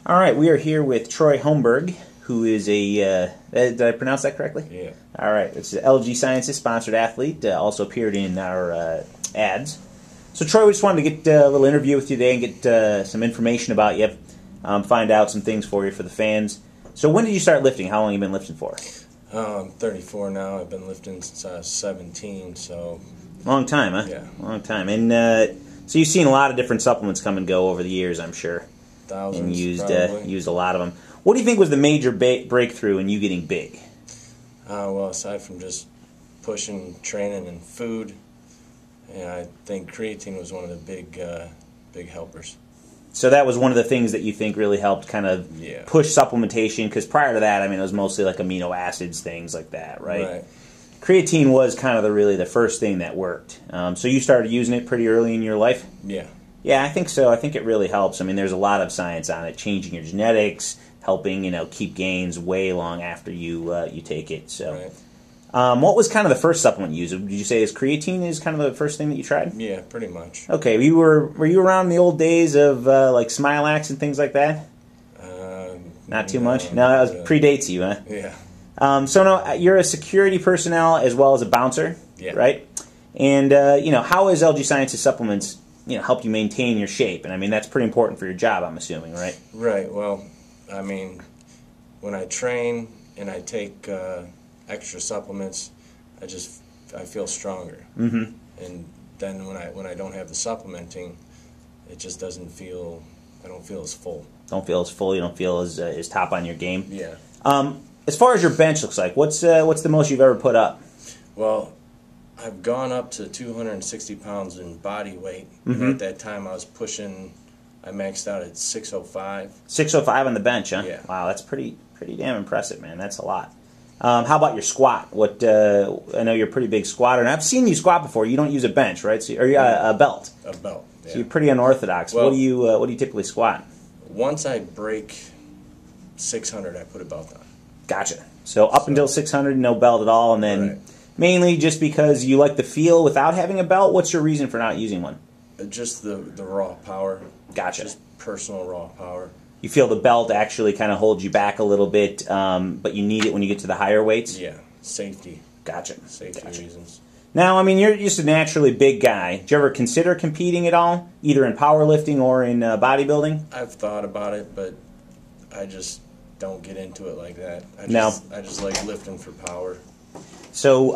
All right, we are here with Troy Holmberg, who is a, did I pronounce that correctly? Yeah. All right, it's an LG Sciences sponsored athlete, also appeared in our ads. So Troy, we just wanted to get a little interview with you today and get some information about you, find out some things for you for the fans. So when did you start lifting? How long have you been lifting for? I'm 34 now. I've been lifting since I was 17, so... Long time, huh? Yeah. Long time. And so you've seen a lot of different supplements come and go over the years, I'm sure. Thousands, and probably. used a lot of them. What do you think was the major breakthrough in you getting big? Well, aside from just pushing, training, and food, yeah, I think creatine was one of the big helpers. So that was one of the things that you think really helped kind of push supplementation, because prior to that, I mean, it was mostly like amino acids, things like that, right? Right. Creatine was kind of really the first thing that worked. So you started using it pretty early in your life? Yeah. Yeah, I think so. I think it really helps. I mean, there's a lot of science on it, changing your genetics, helping keep gains way long after you take it. So, right. What was kind of the first supplement you used? Did you say creatine is kind of the first thing that you tried? Yeah, pretty much. Okay, were you around in the old days of like Smilax and things like that? Not too much. No, that was predates you, huh? Yeah. So no, you're a security personnel as well as a bouncer, right? And how is LG Sciences supplements help you maintain your shape? And I mean, that's pretty important for your job, I'm assuming, right? Right. Well, I mean, when I train and I take extra supplements, I feel stronger. Mm-hmm. And then when I don't have the supplementing, it just doesn't feel. I don't feel as full. Don't feel as full. You don't feel as top on your game. Yeah. As far as your bench looks like, what's the most you've ever put up? Well, I've gone up to 260 pounds in body weight. Mm-hmm. And at that time, I maxed out at 605. 605 on the bench, huh? Yeah. Wow, that's pretty damn impressive, man. That's a lot. How about your squat? I know you're a pretty big squatter, and I've seen you squat before. You don't use a bench, right? So, or a belt. A belt. Yeah. So you're pretty unorthodox. Well, what do you typically squat? Once I break 600, I put a belt on. Gotcha. So up until 600, no belt at all, and then mainly just because you like the feel without having a belt. What's your reason for not using one? Just the raw power. Gotcha. Just personal raw power. You feel the belt actually kind of holds you back a little bit, but you need it when you get to the higher weights? Yeah, safety. Gotcha. Safety reasons. Now, I mean, you're just a naturally big guy. Did you ever consider competing at all, either in powerlifting or in bodybuilding? I've thought about it, but I just don't get into it like that. I just like lifting for power. So,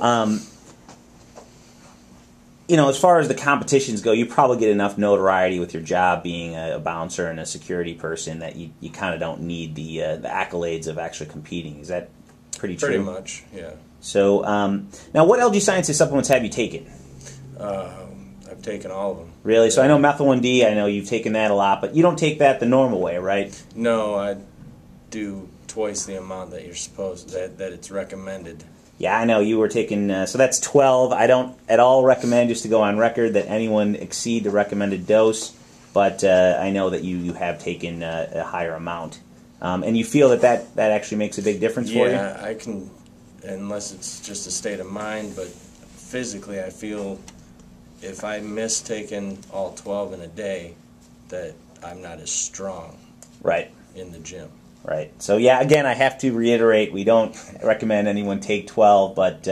as far as the competitions go, you probably get enough notoriety with your job being a bouncer and a security person that you kind of don't need the accolades of actually competing. Is that pretty true? Pretty much, yeah. So, now what LG Sciences supplements have you taken? I've taken all of them. Really? So I know Methyl 1D, I know you've taken that a lot, but you don't take that the normal way, right? No, I do twice the amount that you're supposed that it's recommended. Yeah, I know you were taking, so that's 12. I don't at all recommend, just to go on record, that anyone exceed the recommended dose, but I know that you have taken a higher amount. And you feel that actually makes a big difference for you? Yeah, I can, unless it's just a state of mind, but physically I feel if I miss taking all 12 in a day, that I'm not as strong in the gym. Right. So, yeah, again, I have to reiterate, we don't recommend anyone take 12, but,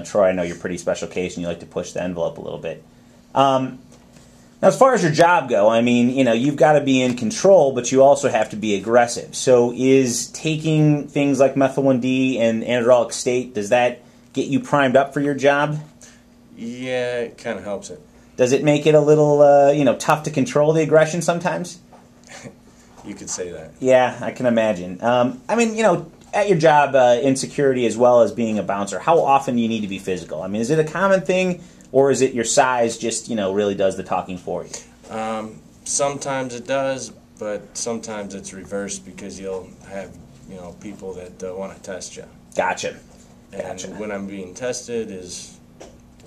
Troy, I know you're a pretty special case and you like to push the envelope a little bit. Now, as far as your job go, I mean, you've got to be in control, but you also have to be aggressive. So is taking things like Methyl 1D and anadrolic state, does that get you primed up for your job? Yeah, it kind of helps it. Does it make it a little, tough to control the aggression sometimes? You could say that. Yeah, I can imagine. I mean, at your job in security as well as being a bouncer, how often do you need to be physical? I mean, is it a common thing, or is it your size just, really does the talking for you? Sometimes it does, but sometimes it's reversed because you'll have, people that want to test you. Gotcha. And when I'm being tested is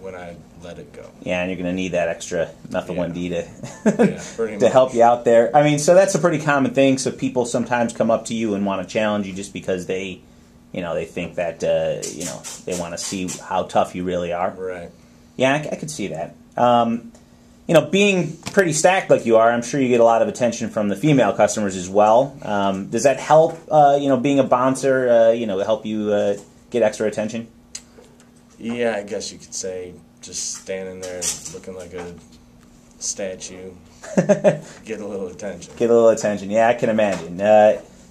when I let it go. Yeah, and you're going to need that extra Methyl 1D to help you out there. I mean, so that's a pretty common thing. So people sometimes come up to you and want to challenge you just because they think that, they want to see how tough you really are. Right. Yeah, I could see that. being pretty stacked like you are, I'm sure you get a lot of attention from the female customers as well. Does that help, being a bouncer, help you get extra attention? Yeah, I guess you could say just standing there looking like a statue, get a little attention. Get a little attention. Yeah, I can imagine.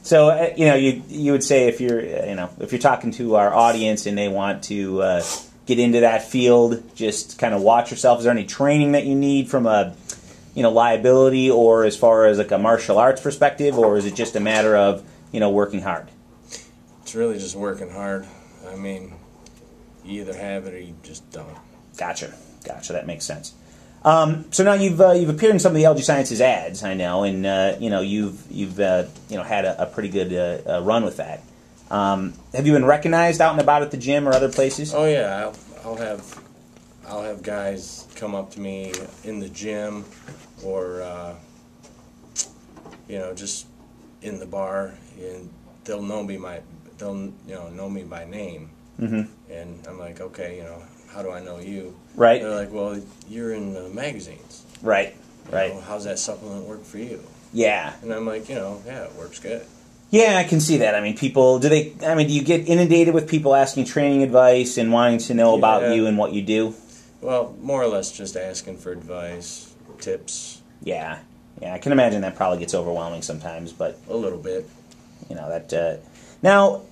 So, you would say if you're talking to our audience and they want to get into that field, just kind of watch yourself. Is there any training that you need from a, liability or as far as like a martial arts perspective, or is it just a matter of, working hard? It's really just working hard. I mean, you either have it or you just don't. Gotcha. That makes sense. So now you've appeared in some of the LG Sciences ads, I know, and you've had a pretty good run with that. Have you been recognized out and about at the gym or other places? Oh yeah, I'll have guys come up to me in the gym, or just in the bar, and they'll know me know me by name, and I'm like, okay, how do I know you? Right. They're like, well, you're in magazines. Right. How's that supplement work for you? Yeah. And I'm like, yeah, it works good. Yeah, I can see that. I mean, do you get inundated with people asking training advice and wanting to know about you and what you do? Well, more or less just asking for advice, tips. Yeah, I can imagine that probably gets overwhelming sometimes, but... A little bit. Now,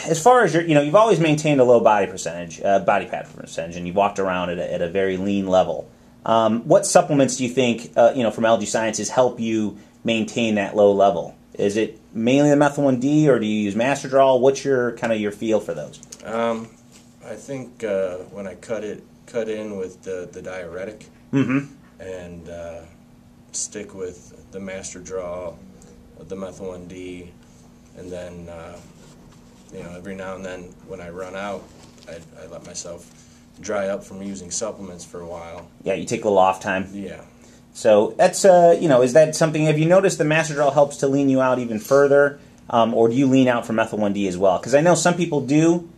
as far as you've always maintained a low body fat percentage, and you've walked around at a very lean level. What supplements do you think, from LG Sciences help you maintain that low level? Is it mainly the methyl 1D, or do you use Masterdrol? What's your feel for those? I think when I cut in with the diuretic, and stick with the Masterdrol, the methyl 1D, and then every now and then when I run out, I let myself dry up from using supplements for a while. Yeah, you take a little off time. Yeah. So that's, is that something, have you noticed the Masterdrol helps to lean you out even further, or do you lean out for methyl 1D as well? Because I know some people do.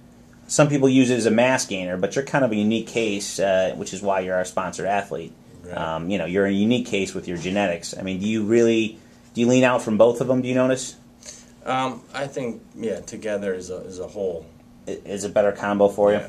Some people use it as a mass gainer, but you're kind of a unique case, which is why you're our sponsored athlete. Right. You're a unique case with your genetics. I mean, do you lean out from both of them, do you notice? I think, together as a whole. Is a better combo for you?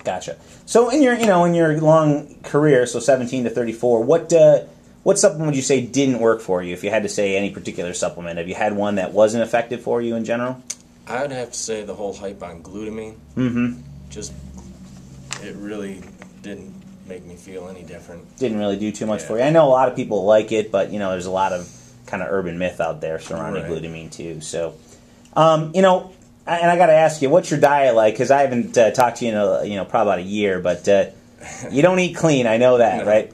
Gotcha. So in your long career, so 17 to 34, what supplement would you say didn't work for you? If you had to say any particular supplement, have you had one that wasn't effective for you in general? I would have to say the whole hype on glutamine. Just, it really didn't make me feel any different. Didn't really do too much for you. I know a lot of people like it, but there's a lot of kind of urban myth out there surrounding glutamine too. So, and I got to ask you, what's your diet like? Because I haven't talked to you in probably about a year, but you don't eat clean. I know that, right?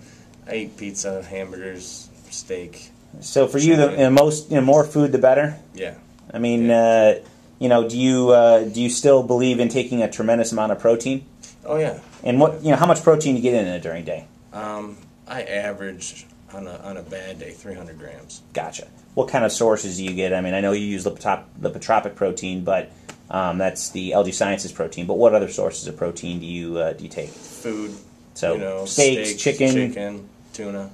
I eat pizza, hamburgers, steak. So for you, the more food, the better. Yeah. I mean, do you still believe in taking a tremendous amount of protein? Oh yeah. And how much protein do you get in during a day? I average on a bad day 300 grams. Gotcha. What kind of sources do you get? I mean, I know you use lipotropic protein, but that's the LG Sciences protein. But what other sources of protein do you take? Food. So steaks, chicken, tuna.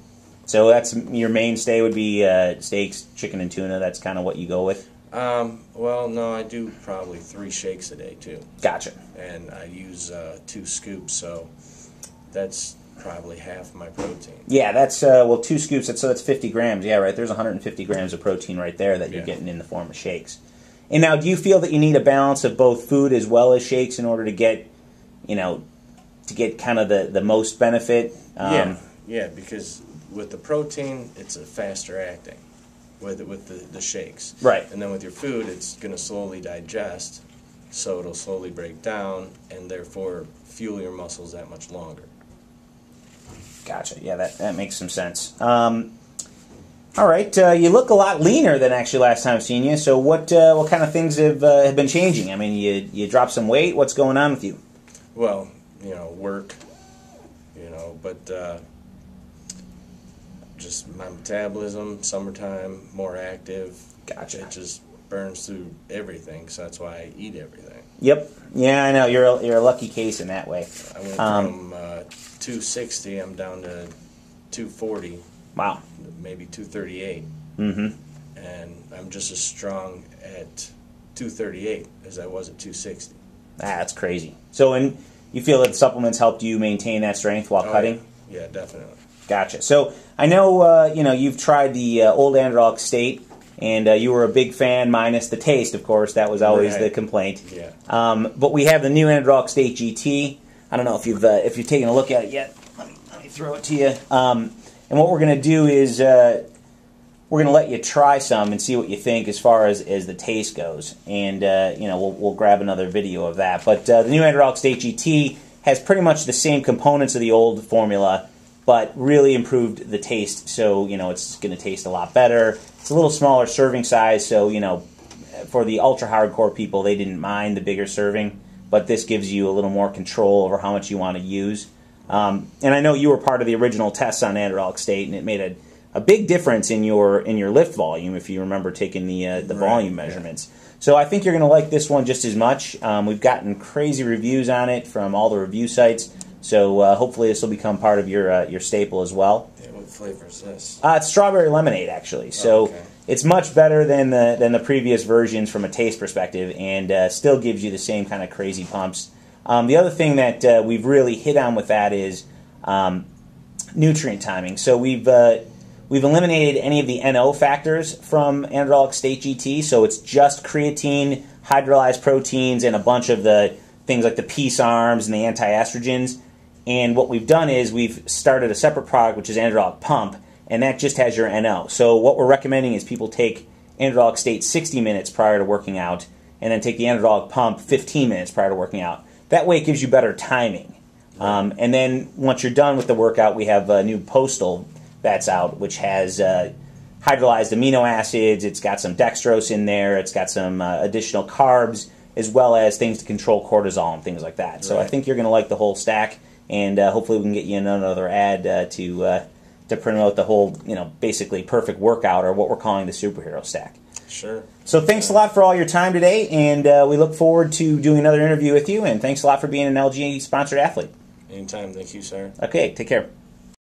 So that's your mainstay would be steaks, chicken, and tuna. That's kind of what you go with. Well, no, I do probably 3 shakes a day too. Gotcha. And I use 2 scoops, so that's probably half my protein. Yeah, that's 2 scoops. That's 50 grams. Yeah, right. There's 150 grams of protein right there that you're getting in the form of shakes. And now, do you feel that you need a balance of both food as well as shakes in order to get, kind of the most benefit? Yeah, because with the protein, it's a faster acting. With the shakes. Right. And then with your food, it's going to slowly digest, so it'll slowly break down, and therefore fuel your muscles that much longer. Gotcha. Yeah, that makes some sense. All right, you look a lot leaner than actually last time I've seen you. So what kind of things have been changing? I mean, you dropped some weight. What's going on with you? Well, work, but just my metabolism, summertime, more active. Gotcha. It just burns through everything, so that's why I eat everything. Yep. Yeah, I know. You're a lucky case in that way. I went from 260, I'm down to 240. Wow. Maybe 238. Mm-hmm. And I'm just as strong at 238 as I was at 260. That's crazy. So, and you feel that the supplements helped you maintain that strength while cutting? Yeah, definitely. Gotcha. So I know you've tried the old Androlic State, and you were a big fan, minus the taste, of course. That was always the complaint. Yeah. But we have the new Androlic State GT. I don't know if you've taken a look at it yet. Let me throw it to you. And what we're going to do is we're going to let you try some and see what you think as far as the taste goes. And we'll grab another video of that. But the new Androlic State GT has pretty much the same components of the old formula, but really improved the taste. So, it's going to taste a lot better. It's a little smaller serving size, so, for the ultra hardcore people, they didn't mind the bigger serving, but this gives you a little more control over how much you want to use. And I know you were part of the original tests on Androlic State, and it made a big difference in your lift volume, if you remember taking the volume measurements. So I think you're going to like this one just as much. We've gotten crazy reviews on it from all the review sites. So hopefully this will become part of your staple as well. Yeah, what flavor is this? It's strawberry lemonade, actually. So it's much better than the previous versions from a taste perspective, and still gives you the same kind of crazy pumps. The other thing that we've really hit on with that is nutrient timing. So we've eliminated any of the NO factors from Androlic State GT. So it's just creatine, hydrolyzed proteins, and a bunch of the things like the peace arms and the anti-estrogens. And what we've done is we've started a separate product, which is Androlic Pump, and that just has your NO. So what we're recommending is people take Androlic State 60 minutes prior to working out, and then take the Androlic Pump 15 minutes prior to working out. That way it gives you better timing. And then once you're done with the workout, we have a new Postal that's out, which has hydrolyzed amino acids. It's got some dextrose in there. It's got some additional carbs, as well as things to control cortisol and things like that. So I think you're going to like the whole stack. And hopefully we can get you another ad to promote the whole, basically perfect workout, or what we're calling the superhero stack. Sure. So thanks a lot for all your time today, and we look forward to doing another interview with you, and thanks a lot for being an LG-sponsored athlete. Anytime. Thank you, sir. Okay, take care.